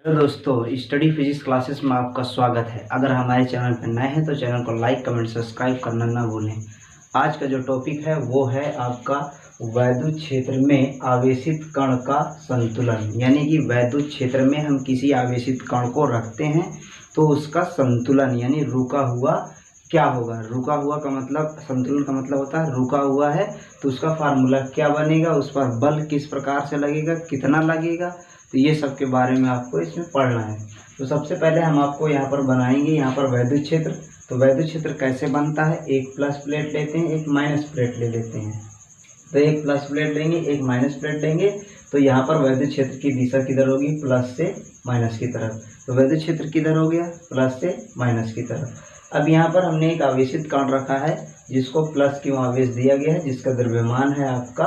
Hello दोस्तों, study physics classes में आपका स्वागत है। अगर हमारे चैनल पर नए हैं तो चैनल को लाइक कमेंट सब्सक्राइब करना ना भूलें। आज का जो टॉपिक है वो है आपका वैद्युत क्षेत्र में आवेशित कण का संतुलन। यानी कि वैद्युत क्षेत्र में हम किसी आवेशित कण को रखते हैं तो उसका संतुलन यानी रुका हुआ क्या होगा। रुका हुआ का मतलब, संतुलन का मतलब होता है रुका हुआ है तो उसका फार्मूला क्या बनेगा, उस पर बल किस प्रकार से लगेगा, कितना लगेगा, तो ये सब के बारे में आपको इसमें पढ़ना है। तो सबसे पहले हम आपको यहाँ पर बनाएंगे यहाँ पर वैद्युत क्षेत्र। तो वैद्युत क्षेत्र कैसे बनता है, एक प्लस प्लेट लेते हैं, एक माइनस प्लेट ले लेते हैं। तो एक प्लस प्लेट लेंगे, एक माइनस प्लेट लेंगे, तो यहाँ पर वैद्युत क्षेत्र की दिशा किधर होगी, प्लस से माइनस की तरफ। तो वैद्युत क्षेत्र किधर हो गया, प्लस से माइनस की तरफ। अब यहाँ पर हमने एक आवेशित कण रखा है जिसको प्लस क्यों आवेश दिया गया है, जिसका द्रव्यमान है आपका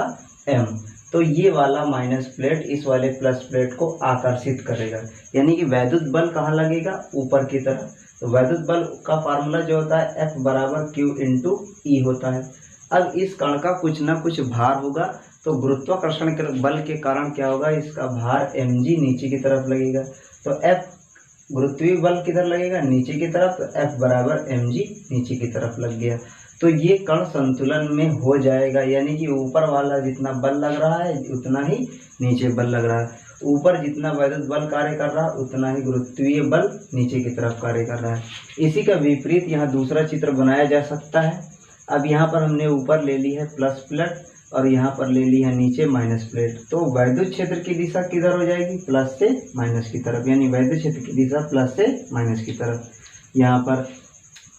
m। तो ये वाला माइनस प्लेट इस वाले प्लस प्लेट को आकर्षित करेगा, यानी कि वैद्युत बल कहाँ लगेगा, ऊपर की तरफ। तो वैद्युत बल का फार्मूला जो होता है F बराबर Q इंटू ई होता है। अब इस कण का कुछ ना कुछ भार होगा, तो गुरुत्वाकर्षण के बल के कारण क्या होगा, इसका भार mg नीचे की तरफ लगेगा। तो F गुरुत्वीय बल किधर लगेगा, नीचे की तरफ, तो F बराबर mg नीचे की तरफ लग गया। तो ये कण संतुलन में हो जाएगा, यानी कि ऊपर वाला जितना बल लग रहा है उतना ही नीचे बल लग रहा है। ऊपर जितना वैद्युत बल कार्य कर रहा है उतना ही गुरुत्वीय बल नीचे की तरफ कार्य कर रहा है। इसी का विपरीत यहाँ दूसरा चित्र बनाया जा सकता है। अब यहाँ पर हमने ऊपर ले ली है प्लस प्लेट और यहाँ पर ले ली है नीचे माइनस प्लेट। तो वैद्युत क्षेत्र की दिशा किधर हो जाएगी, प्लस से माइनस की तरफ, यानी वैद्युत क्षेत्र की दिशा प्लस से माइनस की तरफ। यहाँ पर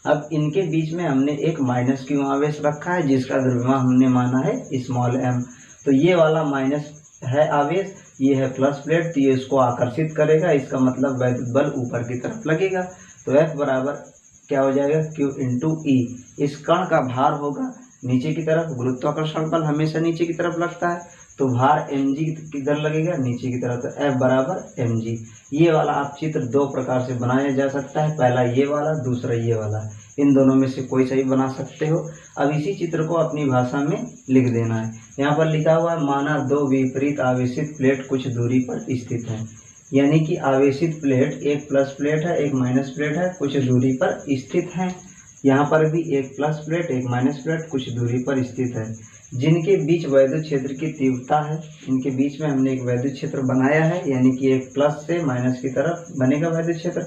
अब इनके बीच में हमने एक माइनस क्यू आवेश रखा है जिसका द्रव्यमान हमने माना है स्मॉल m। तो ये वाला माइनस है आवेश, ये है प्लस प्लेट, तो ये इसको आकर्षित करेगा, इसका मतलब वैद्युत बल ऊपर की तरफ लगेगा। तो F बराबर क्या हो जाएगा, Q इंटू ई। इस कण का भार होगा नीचे की तरफ, गुरुत्वाकर्षण बल हमेशा नीचे की तरफ लगता है, तो भार mg किधर लगेगा, नीचे की तरफ। तो F बराबर mg। ये वाला आप चित्र दो प्रकार से बनाया जा सकता है, पहला ये वाला, दूसरा ये वाला। इन दोनों में से कोई सा भी बना सकते हो। अब इसी चित्र को अपनी भाषा में लिख देना है। यहाँ पर लिखा हुआ है, माना दो विपरीत आवेशित प्लेट कुछ दूरी पर स्थित है। यानी कि आवेशित प्लेट, एक प्लस प्लेट है, एक माइनस प्लेट है, कुछ दूरी पर स्थित है। यहाँ पर भी एक प्लस प्लेट, एक माइनस प्लेट कुछ दूरी पर स्थित है, जिनके बीच वैद्युत क्षेत्र की तीव्रता है। इनके बीच में हमने एक वैद्युत क्षेत्र बनाया है, यानी कि एक प्लस से माइनस की तरफ बनेगा वैद्युत क्षेत्र,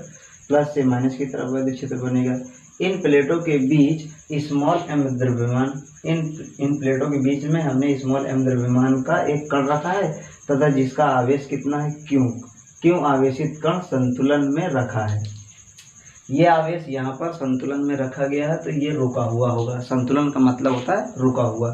प्लस से माइनस की तरफ वैद्युत क्षेत्र बनेगा। इन प्लेटों के बीच स्मॉल m द्रव्यमान, इन प्लेटों के बीच में हमने स्मॉल m द्रव्यमान का एक कण रखा है तथा जिसका आवेश कितना है, क्यों आवेशित कण संतुलन में रखा है। ये आवेश यहाँ पर संतुलन में रखा गया है, तो ये रुका हुआ होगा। संतुलन का मतलब होता है रुका हुआ।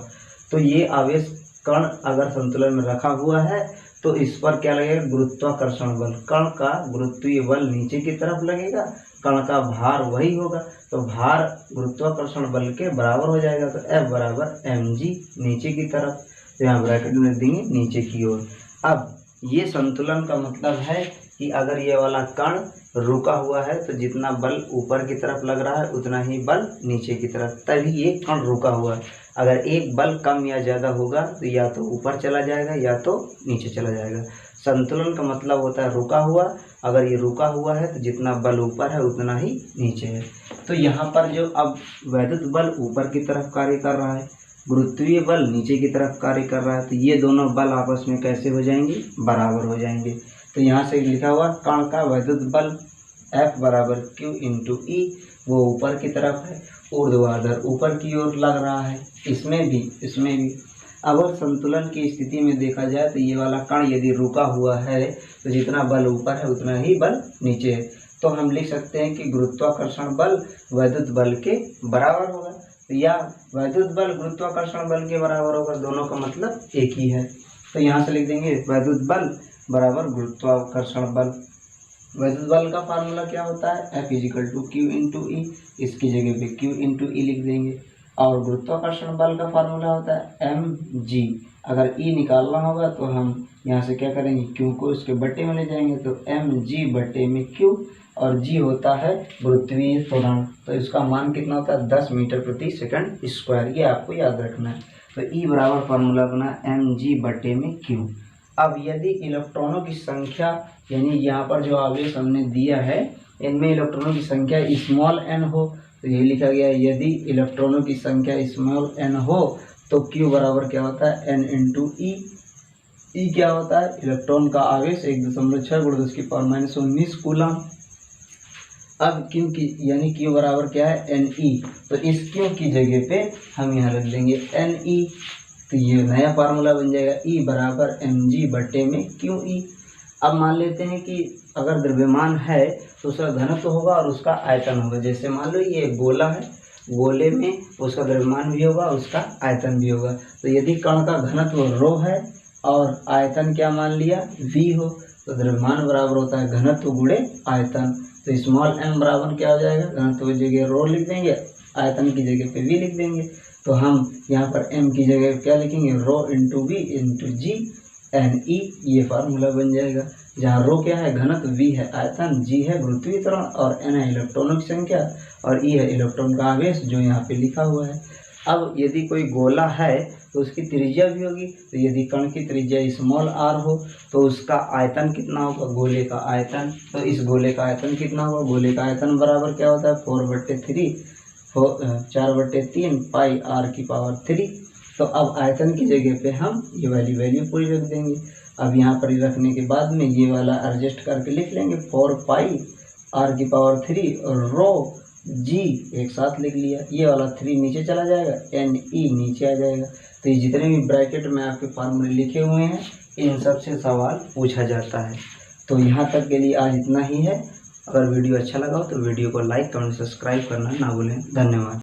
तो ये आवेश कण अगर संतुलन में रखा हुआ है तो इस पर क्या लगेगा, गुरुत्वाकर्षण बल। कण का गुरुत्वीय बल नीचे की तरफ लगेगा, कण का भार वही होगा, तो भार गुरुत्वाकर्षण बल के बराबर हो जाएगा। तो F बराबर mg नीचे की तरफ, तो यहाँ ब्रैकेट में देंगे नीचे की ओर। अब ये संतुलन का मतलब है कि अगर ये वाला कण रुका हुआ है तो जितना बल ऊपर की तरफ लग रहा है उतना ही बल नीचे की तरफ, तभी ये कण रुका हुआ है। अगर एक बल कम या ज़्यादा होगा तो या तो ऊपर चला जाएगा या तो नीचे चला जाएगा। संतुलन का मतलब होता है रुका हुआ। अगर ये रुका हुआ है तो जितना बल ऊपर है उतना ही नीचे है। तो यहाँ पर जो अब वैद्युत बल ऊपर की तरफ कार्य कर रहा है, गुरुत्वीय बल नीचे की तरफ कार्य कर रहा है, तो ये दोनों बल आपस में कैसे हो जाएंगे, बराबर हो जाएंगे। तो यहाँ से लिखा हुआ कण का वैद्युत बल F बराबर Q इंटू ई, वो ऊपर की तरफ है, ऊर्ध्वाधर ऊपर की ओर लग रहा है। इसमें भी अगर संतुलन की स्थिति में देखा जाए तो ये वाला कण यदि रुका हुआ है तो जितना बल ऊपर है उतना ही बल नीचे है। तो हम लिख सकते हैं कि गुरुत्वाकर्षण बल वैद्युत बल के बराबर होगा, या वैद्युत बल गुरुत्वाकर्षण बल के बराबर होगा, दोनों का मतलब एक ही है। तो यहाँ से लिख देंगे वैद्युत बल बराबर गुरुत्वाकर्षण बल। वैद्युत बल का फार्मूला क्या होता है, F equal to Q into E, इसकी जगह पे Q इंटू ई लिख देंगे। और गुरुत्वाकर्षण बल का फार्मूला होता है mg। अगर E निकालना होगा तो हम यहाँ से क्या करेंगे, Q को इसके बट्टे में ले जाएंगे, तो mg बट्टे में Q, और g होता है गुरुत्वीय त्वरण, तो इसका मान कितना होता है, 10 मीटर प्रति सेकंड स्क्वायर। ये आपको याद रखना है। तो E बराबर फार्मूला बना mg बट्टे में Q। अब यदि इलेक्ट्रॉनों की संख्या, यानी यहाँ पर जो आवेश हमने दिया है इनमें इलेक्ट्रॉनों की संख्या स्मॉल n हो, तो ये लिखा गया है यदि इलेक्ट्रॉनों की संख्या स्मॉल n हो तो Q बराबर क्या होता है n इंटू ई। ई क्या होता है? इलेक्ट्रॉन का आवेश 1.6 × 10⁻⁻19 कूलम। अब Q की यानी Q बराबर क्या है? Ne। तो इस Q की जगह पे हम यहाँ रख देंगे Ne, तो ये नया फार्मूला बन जाएगा E बराबर mg बटे में QE। अब मान लेते हैं कि अगर द्रव्यमान है तो उसका घनत्व होगा और उसका आयतन होगा। जैसे मान लो ये गोला है, गोले में उसका द्रव्यमान भी होगा, उसका आयतन भी होगा। तो यदि कण का घनत्व रो है और आयतन क्या मान लिया? v हो, तो द्रव्यमान बराबर होता है घनत्व गुणे आयतन। तो स्मॉल m बराबर क्या हो जाएगा? घनत्व की जगह रो लिख देंगे, आयतन की जगह पे v लिख देंगे। तो हम यहाँ पर m की जगह क्या लिखेंगे? Rho into V into g n e, ये फार्मूला बन जाएगा। जहाँ रो क्या है? घनत्व, v है आयतन, g है गुरुत्वीय त्वरण और n है इलेक्ट्रॉनों की संख्या और e है इलेक्ट्रॉन का आवेश जो यहाँ पे लिखा हुआ है। अब यदि कोई गोला है तो उसकी त्रिज्या भी होगी। तो यदि कण की त्रिज्या स्मॉल r हो तो उसका आयतन कितना होगा? गोले का आयतन। तो इस गोले का आयतन कितना होगा? गोले का आयतन बराबर क्या होता है? 4/3 पाई r⁻3। तो अब आयतन की जगह पे हम ये वाली वैल्यू पूरी रख देंगे। अब यहाँ पर रखने के बाद में ये वाला एडजस्ट करके लिख लेंगे 4 पाई r⁻3 और रो जी एक साथ लिख लिया। ये वाला 3 नीचे चला जाएगा, एन ई नीचे आ जाएगा। तो ये जितने भी ब्रैकेट में आपके फार्मूले लिखे हुए हैं इन सब से सवाल पूछा जाता है। तो यहाँ तक के लिए आज इतना ही है। अगर वीडियो अच्छा लगा हो तो वीडियो को लाइक, कमेंट, सब्सक्राइब करना ना भूलें। धन्यवाद।